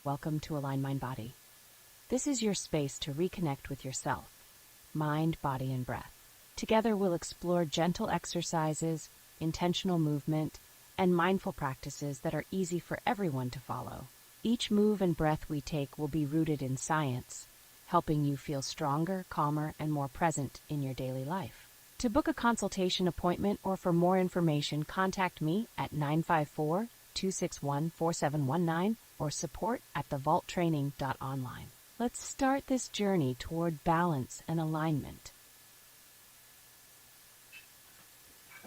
Welcome to Align Mind Body. This is your space to reconnect with yourself, mind, body, and breath. Together we'll explore gentle exercises, intentional movement, and mindful practices that are easy for everyone to follow. Each move and breath we take will be rooted in science, helping you feel stronger, calmer, and more present in your daily life. To book a consultation appointment or for more information, contact me at 954-261-4719 or support@thevaulttraining.online. Let's start this journey toward balance and alignment.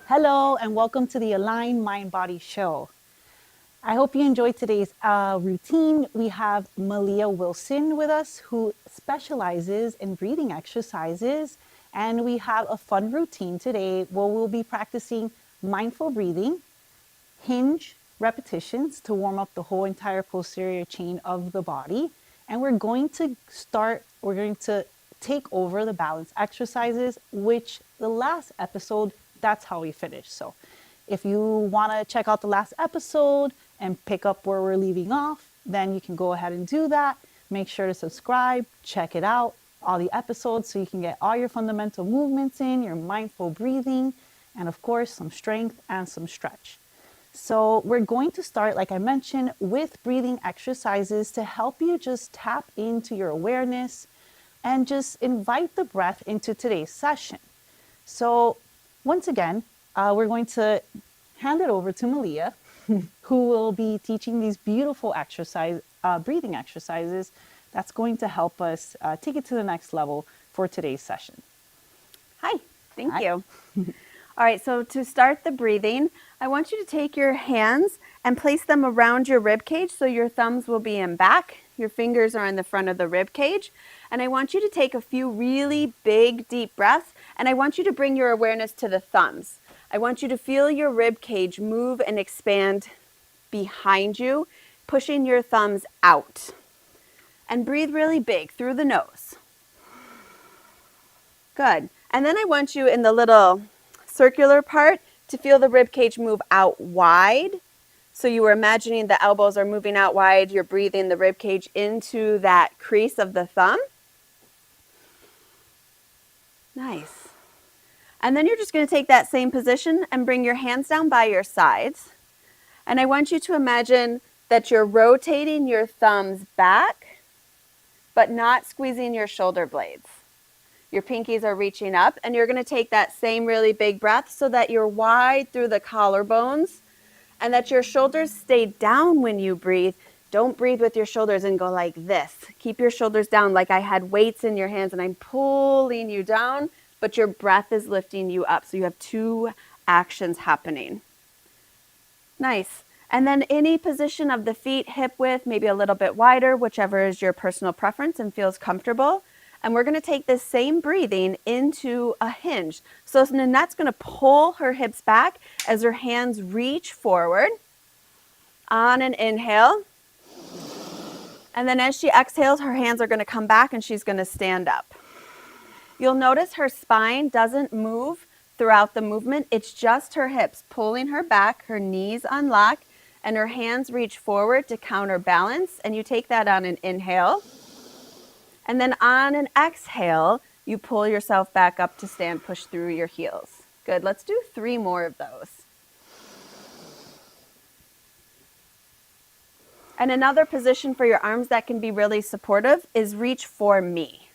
Hello and welcome to the Align Mind Body Show. I hope you enjoyed today's routine. We have Maleah Wilson with us, who specializes in breathing exercises, and we have a fun routine today where we'll be practicing mindful breathing, hinge repetitions to warm up the whole entire posterior chain of the body, and we're going to take over the balance exercises, which the last episode, that's how we finished. So if you want to check out the last episode and pick up where we're leaving off, then you can go ahead and do that. Make sure to subscribe, check it out, all the episodes, so you can get all your fundamental movements in, your mindful breathing, and of course, some strength and some stretch. So we're going to start, like I mentioned, with breathing exercises to help you just tap into your awareness and just invite the breath into today's session. So once again, we're going to hand it over to Maleah, who will be teaching these beautiful breathing exercises that's going to help us take it to the next level for today's session. Hi, thank you. All right, so to start the breathing, I want you to take your hands and place them around your rib cage, so your thumbs will be in back, your fingers are in the front of the rib cage, and I want you to take a few really big, deep breaths, and I want you to bring your awareness to the thumbs. I want you to feel your rib cage move and expand behind you, pushing your thumbs out. And breathe really big through the nose. Good. And then I want you in the little circular part to feel the rib cage move out wide. So you were imagining the elbows are moving out wide. You're breathing the rib cage into that crease of the thumb. Nice. And then you're just going to take that same position and bring your hands down by your sides. And I want you to imagine that you're rotating your thumbs back, but not squeezing your shoulder blades. Your pinkies are reaching up, and you're going to take that same really big breath so that you're wide through the collarbones and that your shoulders stay down when you breathe. Don't breathe with your shoulders and go like this. Keep your shoulders down like I had weights in your hands and I'm pulling you down, but your breath is lifting you up. So you have two actions happening. Nice. And then any position of the feet, hip width, maybe a little bit wider, whichever is your personal preference and feels comfortable. And we're going to take this same breathing into a hinge. So Nannette's going to pull her hips back as her hands reach forward on an inhale. And then as she exhales, her hands are going to come back and she's going to stand up. You'll notice her spine doesn't move throughout the movement. It's just her hips pulling her back, her knees unlock, and her hands reach forward to counterbalance. And you take that on an inhale. And then on an exhale, you pull yourself back up to stand, push through your heels. Good, let's do 3 more of those. And another position for your arms that can be really supportive is reach for me.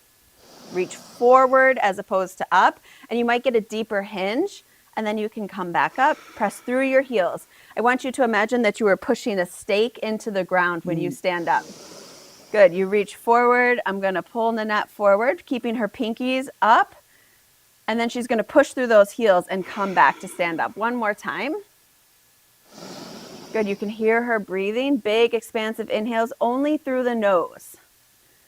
Reach forward as opposed to up, and you might get a deeper hinge, and then you can come back up, press through your heels. I want you to imagine that you are pushing a stake into the ground when you stand up. Good, you reach forward. I'm going to pull Nannette forward, keeping her pinkies up. And then she's going to push through those heels and come back to stand up. One more time. Good, you can hear her breathing. Big, expansive inhales only through the nose.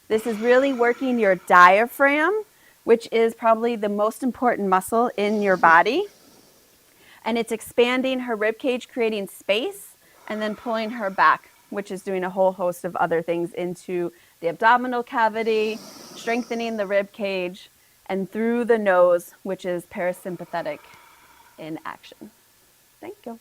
This is really working your diaphragm, which is probably the most important muscle in your body. And it's expanding her rib cage, creating space, and then pulling her back, which is doing a whole host of other things into the abdominal cavity, strengthening the rib cage, and through the nose, which is parasympathetic in action. Thank you.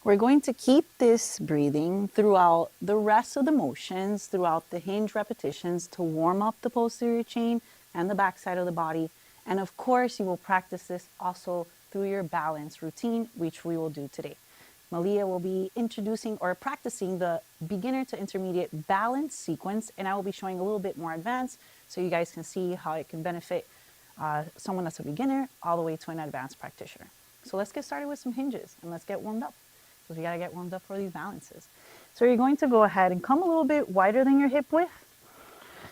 We're going to keep this breathing throughout the rest of the motions, throughout the hinge repetitions to warm up the posterior chain and the back side of the body. And of course, you will practice this also through your balance routine, which we will do today. Maleah will be introducing or practicing the beginner to intermediate balance sequence, and I will be showing a little bit more advanced so you guys can see how it can benefit someone that's a beginner all the way to an advanced practitioner. So let's get started with some hinges and let's get warmed up, because we got to get warmed up for these balances. So you're going to go ahead and come a little bit wider than your hip width,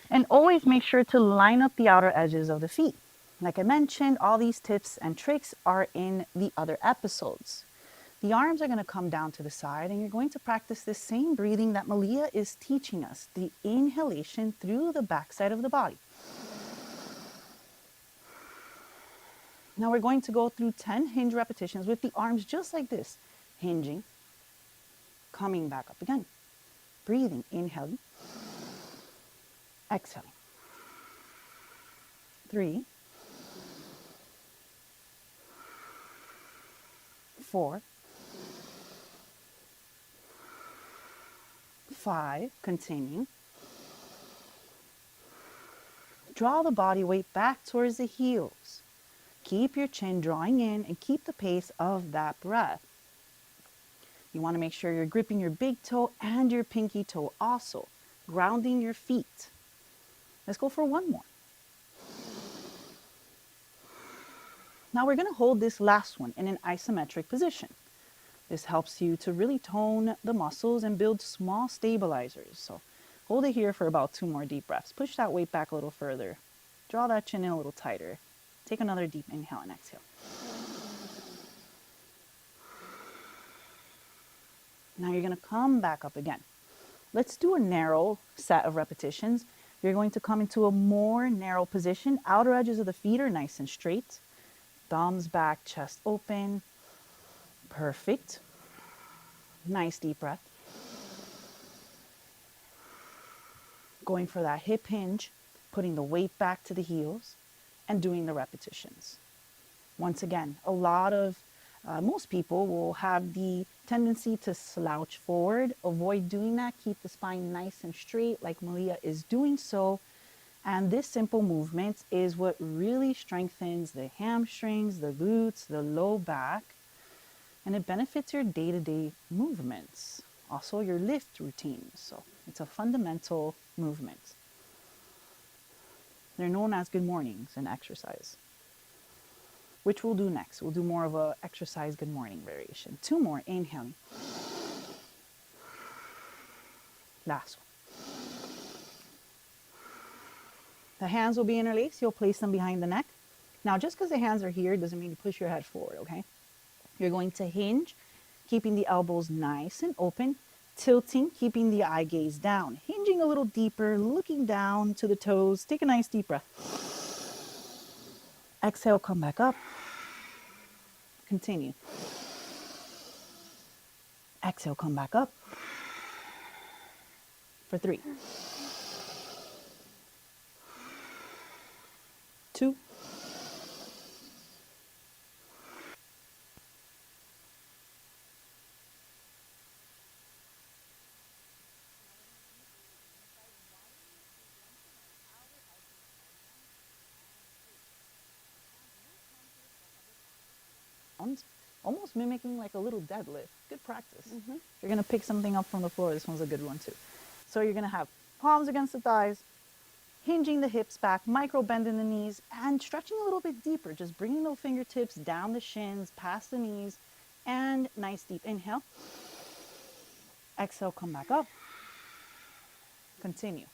and always make sure to line up the outer edges of the feet. Like I mentioned, all these tips and tricks are in the other episodes. The arms are going to come down to the side, and you're going to practice this same breathing that Maleah is teaching us, the inhalation through the backside of the body. Now we're going to go through 10 hinge repetitions with the arms just like this, hinging, coming back up again, breathing, inhaling, exhaling. 3, 4, 5, continue. Draw the body weight back towards the heels. Keep your chin drawing in and keep the pace of that breath. You want to make sure you're gripping your big toe and your pinky toe also, grounding your feet. Let's go for one more. Now we're going to hold this last one in an isometric position. This helps you to really tone the muscles and build small stabilizers. So hold it here for about 2 more deep breaths. Push that weight back a little further. Draw that chin in a little tighter. Take another deep inhale and exhale. Now you're going to come back up again. Let's do a narrow set of repetitions. You're going to come into a more narrow position. Outer edges of the feet are nice and straight. Thumbs back, chest open. Perfect. Nice deep breath. Going for that hip hinge, putting the weight back to the heels, and doing the repetitions. Once again, most people will have the tendency to slouch forward. Avoid doing that. Keep the spine nice and straight like Maleah is doing so. And this simple movement is what really strengthens the hamstrings, the glutes, the low back, and it benefits your day-to-day movements, also your lift routines. So it's a fundamental movement. They're known as good mornings in exercise, which we'll do next. We'll do more of a exercise good morning variation. 2 more, inhaling. Last one. The hands will be interlaced. You'll place them behind the neck. Now, just because the hands are here doesn't mean you push your head forward, okay? You're going to hinge, keeping the elbows nice and open, tilting, keeping the eye gaze down, hinging a little deeper, looking down to the toes. Take a nice deep breath. Exhale, come back up. Continue. Exhale, come back up. For 3, 2, almost mimicking like a little deadlift. Good practice. If you're going to pick something up from the floor, this one's a good one too. So you're going to have palms against the thighs, hinging the hips back, micro bend in the knees, and stretching a little bit deeper, just bringing those fingertips down the shins, past the knees, and nice deep inhale. Exhale, come back up. Continue.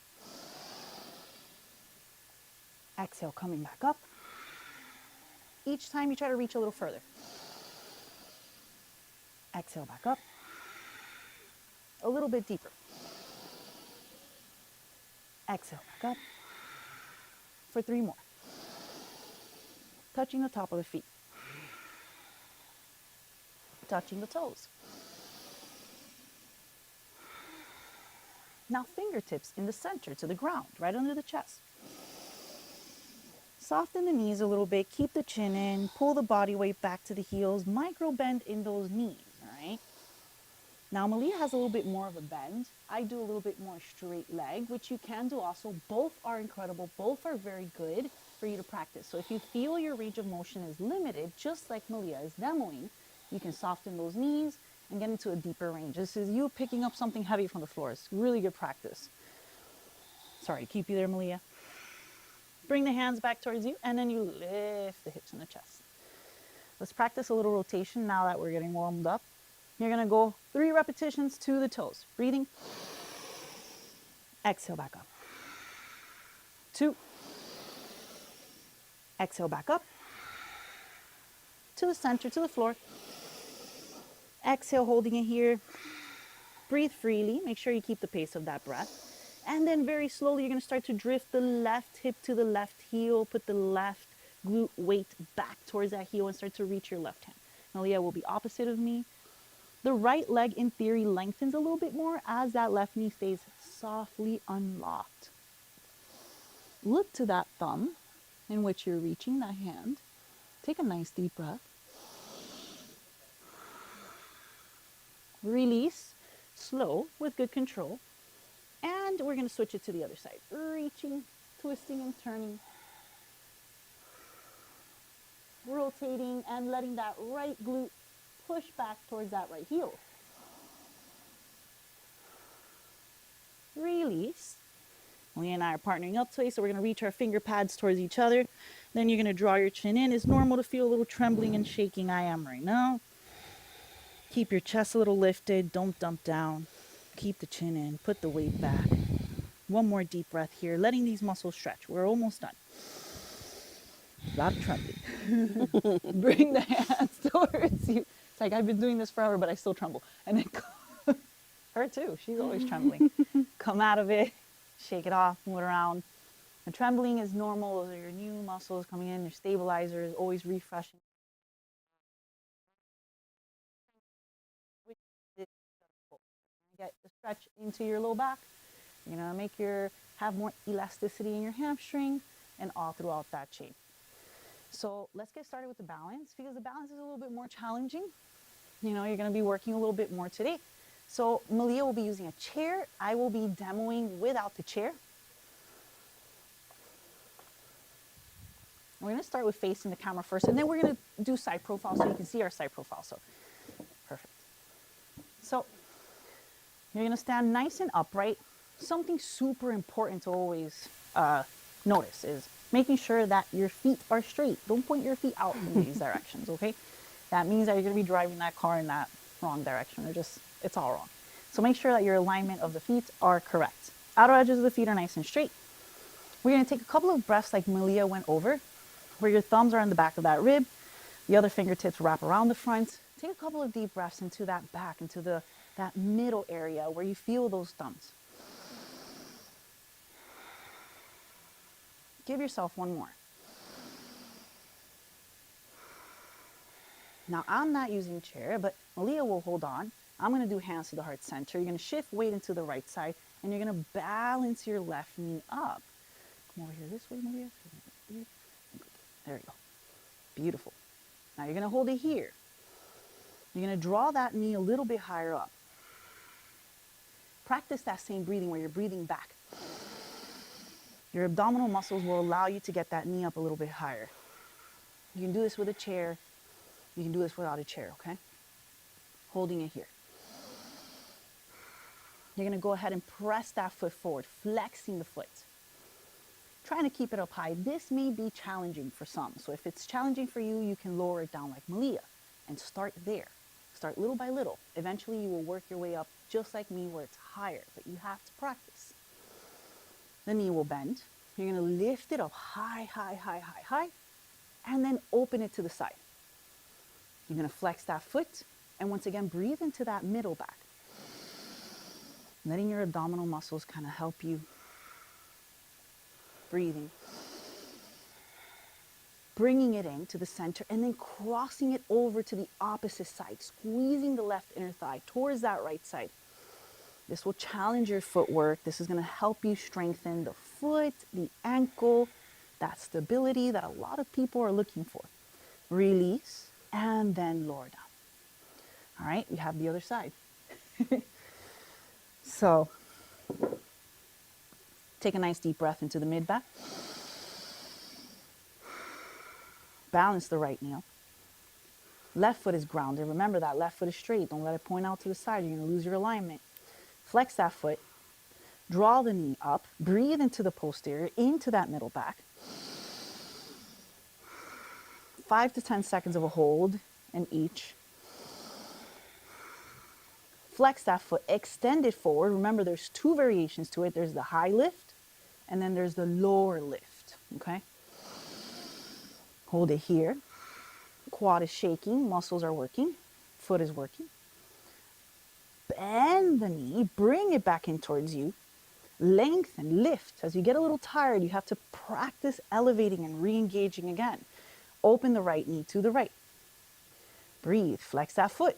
Exhale, coming back up. Each time you try to reach a little further. Exhale, back up. A little bit deeper. Exhale, back up. For 3 more. Touching the top of the feet. Touching the toes. Now fingertips in the center to the ground, right under the chest. Soften the knees a little bit, keep the chin in, pull the body weight back to the heels, micro bend in those knees, all right? Now, Maleah has a little bit more of a bend. I do a little bit more straight leg, which you can do also. Both are incredible. Both are very good for you to practice. So if you feel your range of motion is limited, just like Maleah is demoing, you can soften those knees and get into a deeper range. This is you picking up something heavy from the floor. It's really good practice. Sorry, keep you there, Maleah. Bring the hands back towards you, and then you lift the hips and the chest. Let's practice a little rotation now that we're getting warmed up. You're gonna go 3 repetitions to the toes. Breathing. Exhale back up. 2. Exhale back up. To the center, to the floor. Exhale, holding it here. Breathe freely. Make sure you keep the pace of that breath. And then very slowly, you're gonna start to drift the left hip to the left heel. Put the left glute weight back towards that heel and start to reach your left hand. Maleah will be opposite of me. The right leg, in theory, lengthens a little bit more as that left knee stays softly unlocked. Look to that thumb in which you're reaching that hand. Take a nice deep breath. Release, slow, with good control. And we're going to switch it to the other side. Reaching, twisting and turning. Rotating and letting that right glute push back towards that right heel. Release. Maleah and I are partnering up today, so we're going to reach our finger pads towards each other. Then you're going to draw your chin in. It's normal to feel a little trembling and shaking. I am right now. Keep your chest a little lifted. Don't dump down. Keep the chin in. Put the weight back. One more deep breath here, letting these muscles stretch. We're almost done. A lot of trembling. Bring the hands towards you. It's like, I've been doing this forever, but I still tremble. And then, her too, she's always trembling. Come out of it, shake it off, move it around. The trembling is normal. Those are your new muscles coming in, your stabilizers, always refreshing. Get the stretch into your low back. You're gonna have more elasticity in your hamstring and all throughout that chain. So let's get started with the balance, because the balance is a little bit more challenging. You're going to be working a little bit more today. So Maleah will be using a chair. I will be demoing without the chair. We're going to start with facing the camera first, and then we're going to do side profile so you can see our side profile. So perfect. So you're going to stand nice and upright. Something super important to always notice is making sure that your feet are straight. Don't point your feet out in these directions, okay? That means that you're gonna be driving that car in that wrong direction, or it's all wrong. So make sure that your alignment of the feet are correct. Outer edges of the feet are nice and straight. We're gonna take a couple of breaths like Maleah went over, where your thumbs are on the back of that rib, the other fingertips wrap around the front. Take a couple of deep breaths into that back, into that middle area where you feel those thumbs. Give yourself one more. Now, I'm not using chair, but Maleah will hold on. I'm going to do hands to the heart center. You're going to shift weight into the right side, and you're going to balance your left knee up. Come over here this way, Maleah. There you go. Beautiful. Now, you're going to hold it here. You're going to draw that knee a little bit higher up. Practice that same breathing where you're breathing back. Your abdominal muscles will allow you to get that knee up a little bit higher. You can do this with a chair. You can do this without a chair, okay? Holding it here. You're going to go ahead and press that foot forward, flexing the foot. Trying to keep it up high. This may be challenging for some. So if it's challenging for you, you can lower it down like Maleah and start there. Start little by little. Eventually, you will work your way up just like me where it's higher, but you have to practice. The knee will bend. You're going to lift it up high, high, high, high, high, and then open it to the side. You're going to flex that foot, and once again, breathe into that middle back. Letting your abdominal muscles kind of help you. Breathing. Bringing it in to the center, and then crossing it over to the opposite side, squeezing the left inner thigh towards that right side. This will challenge your footwork. This is going to help you strengthen the foot, the ankle, that stability that a lot of people are looking for. Release, and then lower down. All right, we have the other side. So take a nice deep breath into the mid back. Balance the right knee up. Left foot is grounded. Remember that left foot is straight. Don't let it point out to the side. You're going to lose your alignment. Flex that foot. Draw the knee up. Breathe into the posterior, into that middle back. 5 to 10 seconds of a hold in each. Flex that foot. Extend it forward. Remember, there's two variations to it. There's the high lift, and then there's the lower lift. Okay? Hold it here. Quad is shaking. Muscles are working. Foot is working. Bend the knee. Bring it back in towards you. Lengthen, lift. As you get a little tired, you have to practice elevating and re-engaging again. Open the right knee to the right. Breathe, flex that foot,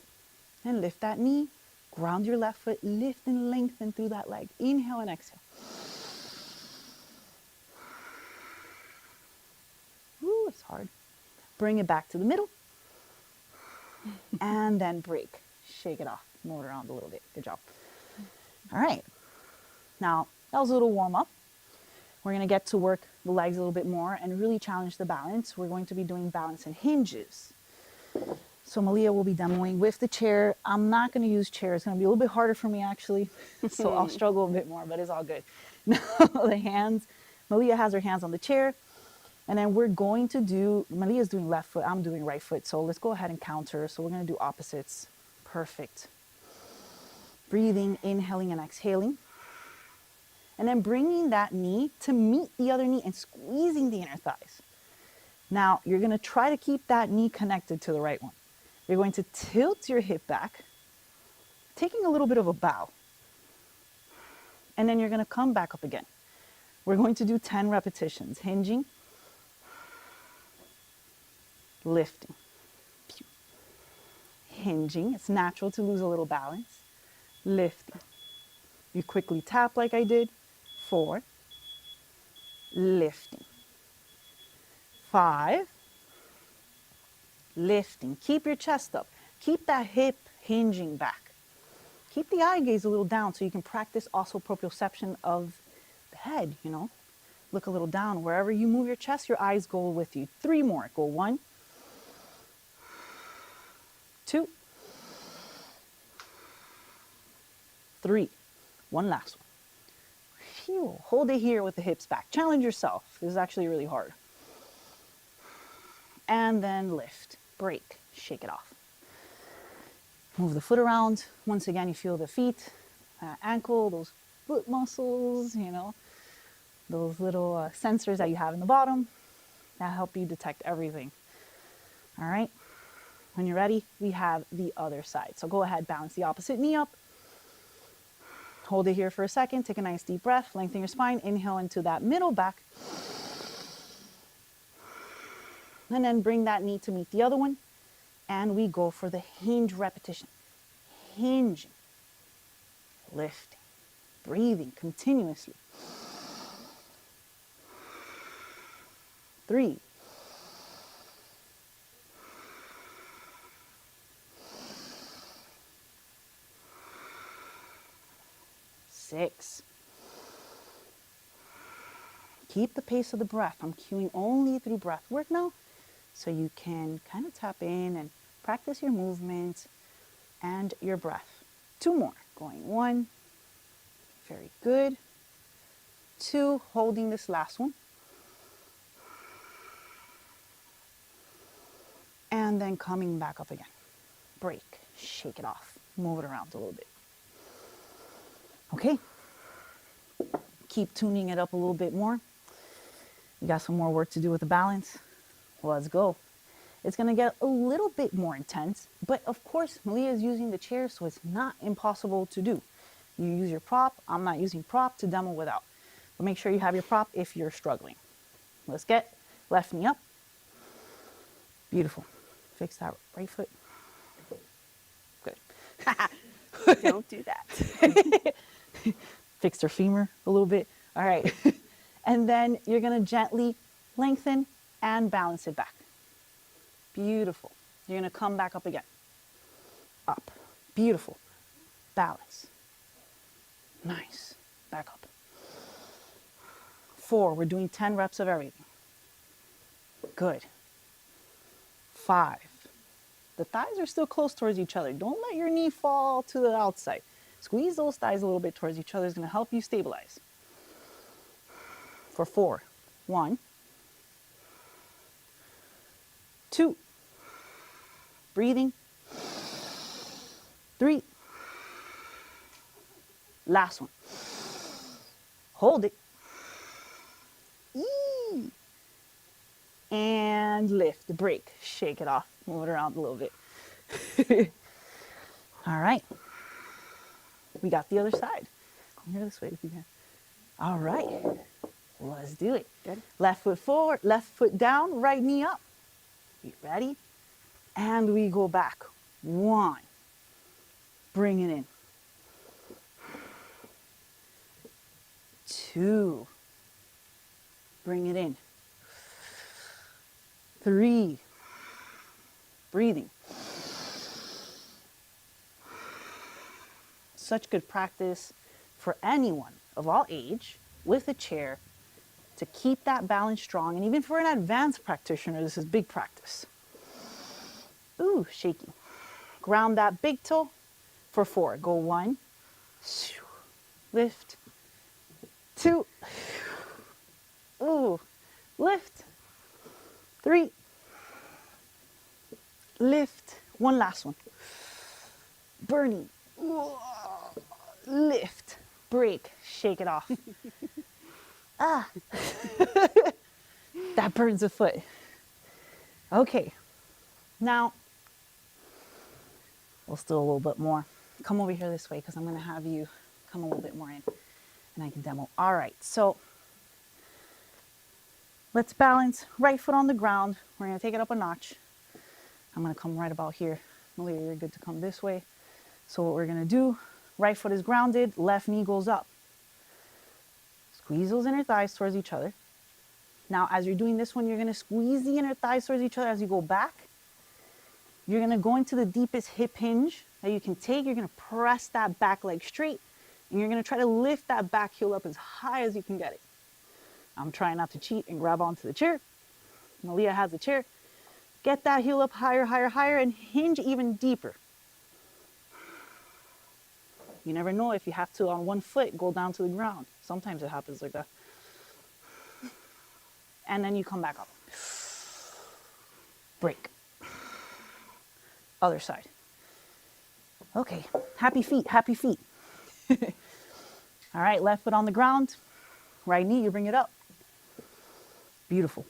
and lift that knee. Ground your left foot, lift and lengthen through that leg. Inhale and exhale. Ooh, it's hard. Bring it back to the middle, and then break. Shake it off, move it around a little bit. Good job. All right. Now, that was a little warm up. We're going to get to work the legs a little bit more and really challenge the balance. We're going to be doing balance and hinges. So Maleah will be demoing with the chair. I'm not going to use chair. It's going to be a little bit harder for me actually. So I'll struggle a bit more, but it's all good. Now the hands, Maleah has her hands on the chair. And then we're going to do, Maleah's doing left foot, I'm doing right foot. So let's go ahead and counter. So we're going to do opposites. Perfect. Breathing, inhaling and exhaling. And then bringing that knee to meet the other knee and squeezing the inner thighs. Now, you're going to try to keep that knee connected to the right one. You're going to tilt your hip back, taking a little bit of a bow. And then you're going to come back up again. We're going to do 10 repetitions, hinging, lifting, hinging. It's natural to lose a little balance, lifting. You quickly tap like I did. 4, lifting. 5, lifting. Keep your chest up. Keep that hip hinging back. Keep the eye gaze a little down so you can practice also proprioception of the head, you know. Look a little down. Wherever you move your chest, your eyes go with you. 3 more. Go 1, 2, 3. One last one. Phew. Hold it here with the hips back. Challenge yourself. This is actually really hard. And then lift, break, shake it off. Move the foot around. Once again, you feel the feet, ankle, those foot muscles, you know, those little sensors that you have in the bottom that help you detect everything. All right. When you're ready, we have the other side. So go ahead, balance the opposite knee up. Hold it here for a second. Take a nice deep breath. Lengthen your spine. Inhale into that middle back. And then bring that knee to meet the other one. And we go for the hinge repetition. Hinging. Lifting. Breathing continuously. 3. 6. Keep the pace of the breath. I'm cueing only through breath work now, so you can kind of tap in and practice your movement and your breath. 2 more. Going 1. Very good. 2. Holding this last one. And then coming back up again. Break. Shake it off. Move it around a little bit. Okay. Keep tuning it up a little bit more. You got some more work to do with the balance. Let's go. It's going to get a little bit more intense, but of course, Maleah is using the chair, so it's not impossible to do. You use your prop. I'm not using prop to demo without. But make sure you have your prop if you're struggling. Let's get left knee up. Beautiful. Fix that right foot. Good. Don't do that. Fix her femur a little bit. All right. And then you're going to gently lengthen and balance it back. Beautiful. You're going to come back up again. Up. Beautiful. balance. Nice. Back up. 4, we're doing 10 reps of everything. Good. 5. The thighs are still close towards each other. Don't let your knee fall to the outside. Squeeze those thighs a little bit towards each other. It's going to help you stabilize. For 4. 1, 2, breathing. 3, last one. Hold it. Eee. And lift, break, shake it off, move it around a little bit. All right. We got the other side. Come here this way if you can. All right. Let's do it. Good. Left foot forward, left foot down, right knee up. You ready? And we go back. 1. Bring it in. 2. Bring it in. 3. Breathing. Such good practice for anyone of all age with a chair to keep that balance strong. And even for an advanced practitioner, this is big practice. Ooh, shaky. Ground that big toe for 4. Go 1, lift, 2, ooh, lift, 3, lift, one last one, burning, lift, break, shake it off. Ah, that burns a foot. Okay, now we'll still a little bit more. Come over here this way because I'm going to have you come a little bit more in and I can demo. All right, so let's balance. Right foot on the ground. We're going to take it up a notch. I'm going to come right about here. Maleah, you're good to come this way. So what we're going to do, right foot is grounded, left knee goes up. Squeeze those inner thighs towards each other. Now, as you're doing this one, you're going to squeeze the inner thighs towards each other as you go back. You're going to go into the deepest hip hinge that you can take. You're going to press that back leg straight, and you're going to try to lift that back heel up as high as you can get it. I'm trying not to cheat and grab onto the chair. Maleah has the chair. Get that heel up higher, higher, higher, and hinge even deeper. You never know if you have to, on one foot, go down to the ground. Sometimes it happens like that. And then you come back up. Break. Other side. Okay, happy feet, happy feet. All right, left foot on the ground. Right knee, you bring it up. Beautiful.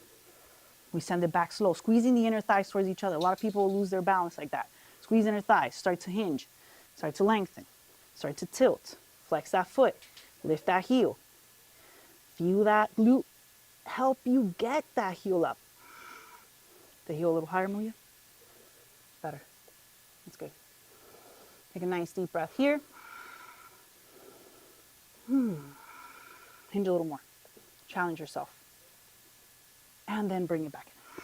We send it back slow, squeezing the inner thighs towards each other. A lot of people lose their balance like that. Squeeze inner thighs, start to hinge, start to lengthen, start to tilt. Flex that foot, lift that heel. Feel that glute help you get that heel up. The heel a little higher, Maleah. Better. That's good. Take a nice deep breath here. Hinge a little more. Challenge yourself. And then bring it back in.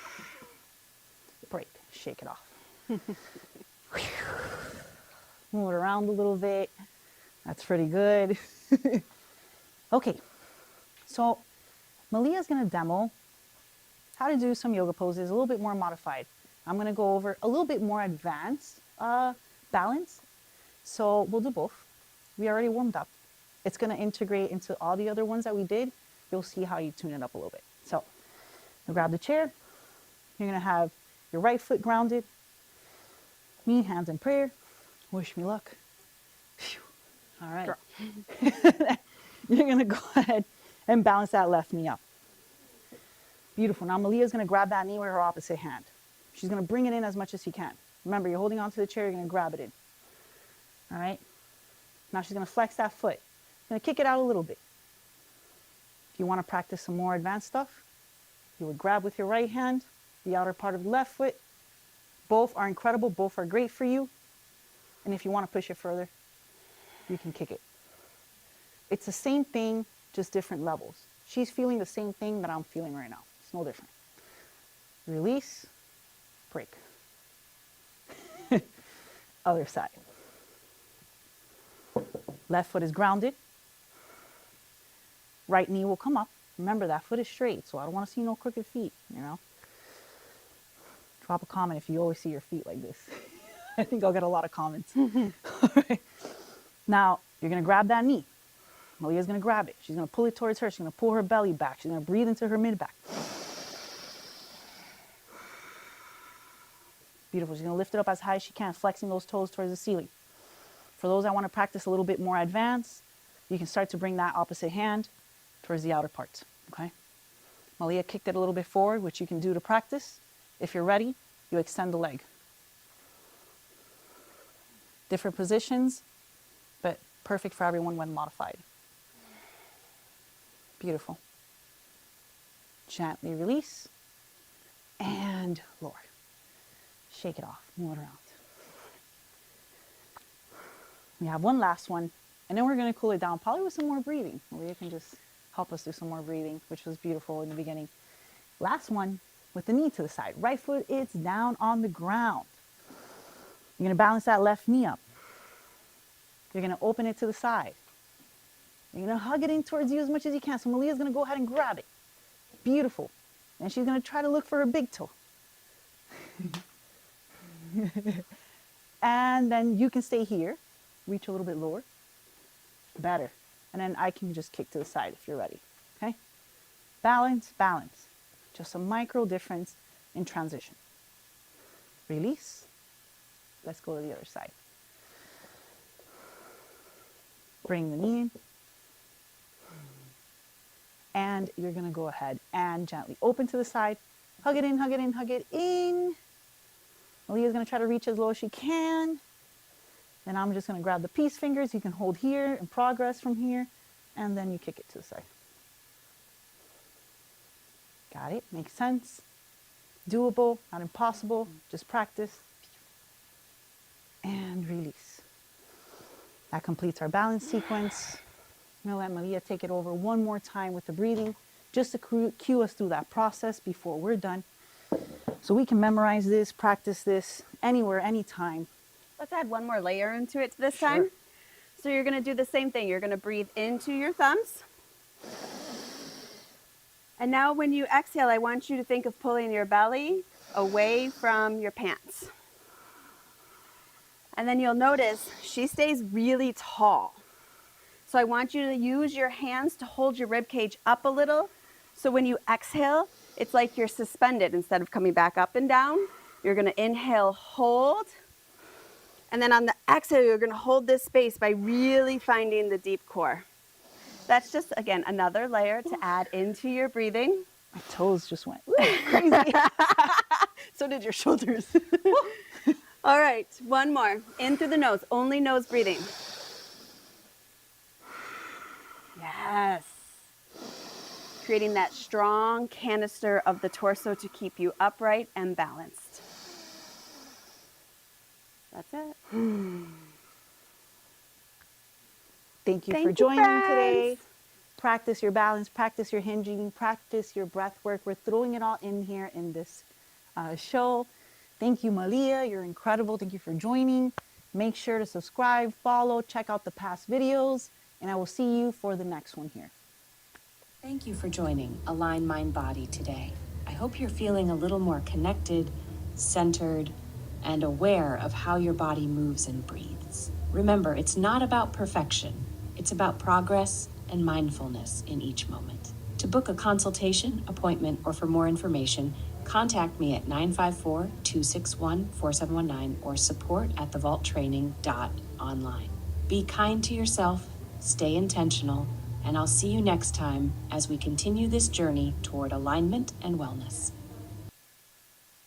Break. Shake it off. Move it around a little bit. That's pretty good. Okay. So Maleah's going to demo how to do some yoga poses a little bit more modified. I'm going to go over a little bit more advanced balance. So we'll do both. We already warmed up. It's going to integrate into all the other ones that we did. You'll see how you tune it up a little bit. So you grab the chair. You're going to have your right foot grounded. Me, hands in prayer. Wish me luck. Whew. All right. You're going to go ahead and balance that left knee up. Beautiful. Now Maleah's going to grab that knee with her opposite hand. She's going to bring it in as much as she can. Remember, you're holding onto the chair. You're going to grab it in. All right. Now she's going to flex that foot. Going to kick it out a little bit. If you want to practice some more advanced stuff, you would grab with your right hand the outer part of the left foot. Both are incredible. Both are great for you. And if you want to push it further, you can kick it. It's the same thing, just different levels. She's feeling the same thing that I'm feeling right now. It's no different. Release, break. Other side. Left foot is grounded. Right knee will come up. Remember, that foot is straight, so I don't want to see no crooked feet, you know. Drop a comment if you always see your feet like this. I think I'll get a lot of comments. All right. Now, you're going to grab that knee. Maleah's going to grab it. She's going to pull it towards her. She's going to pull her belly back. She's going to breathe into her mid-back. Beautiful. She's going to lift it up as high as she can, flexing those toes towards the ceiling. For those that want to practice a little bit more advanced, you can start to bring that opposite hand towards the outer parts, okay? Maleah kicked it a little bit forward, which you can do to practice. If you're ready, you extend the leg. Different positions, but perfect for everyone when modified. Beautiful. Gently release and lower. Shake it off, move it around. We have one last one, and then we're going to cool it down, probably with some more breathing. Maleah can just help us do some more breathing, which was beautiful in the beginning. Last one with the knee to the side. Right foot is down on the ground. You're going to balance that left knee up. You're going to open it to the side. You're going to hug it in towards you as much as you can. So Maleah's going to go ahead and grab it. Beautiful. And she's going to try to look for her big toe. And then you can stay here. Reach a little bit lower. Better. And then I can just kick to the side if you're ready. Okay? Balance, balance. Just a micro difference in transition. Release. Let's go to the other side. Bring the knee in. And you're going to go ahead and gently open to the side. Hug it in, hug it in, hug it in. Maleah's going to try to reach as low as she can. Then I'm just going to grab the peace fingers. You can hold here and progress from here. And then you kick it to the side. Got it? Makes sense. Doable, not impossible. Just practice. And release. That completes our balance sequence. I'm going to let Maleah take it over one more time with the breathing, just to cue us through that process before we're done. So we can memorize this, practice this anywhere, anytime. Let's add one more layer into it this time. So you're going to do the same thing. You're going to breathe into your thumbs. And now when you exhale, I want you to think of pulling your belly away from your pants. And then you'll notice she stays really tall. So I want you to use your hands to hold your rib cage up a little. So when you exhale, it's like you're suspended instead of coming back up and down. You're going to inhale, hold. And then on the exhale, you're going to hold this space by really finding the deep core. That's just, again, another layer to add into your breathing. My toes just went crazy. So did your shoulders. All right, one more. In through the nose, only nose breathing. Yes. Creating that strong canister of the torso to keep you upright and balanced. That's it. Thank you for joining today. Practice your balance, practice your hinging, practice your breath work. We're throwing it all in here in this show. Thank you, Maleah. You're incredible. Thank you for joining. Make sure to subscribe, follow, check out the past videos, and I will see you for the next one here. Thank you for joining Align Mind Body today. I hope you're feeling a little more connected, centered, and aware of how your body moves and breathes. Remember, it's not about perfection. It's about progress and mindfulness in each moment. To book a consultation, appointment, or for more information, contact me at 954-261-4719 or support@thevaulttraining.online. Be kind to yourself, stay intentional, and I'll see you next time as we continue this journey toward alignment and wellness.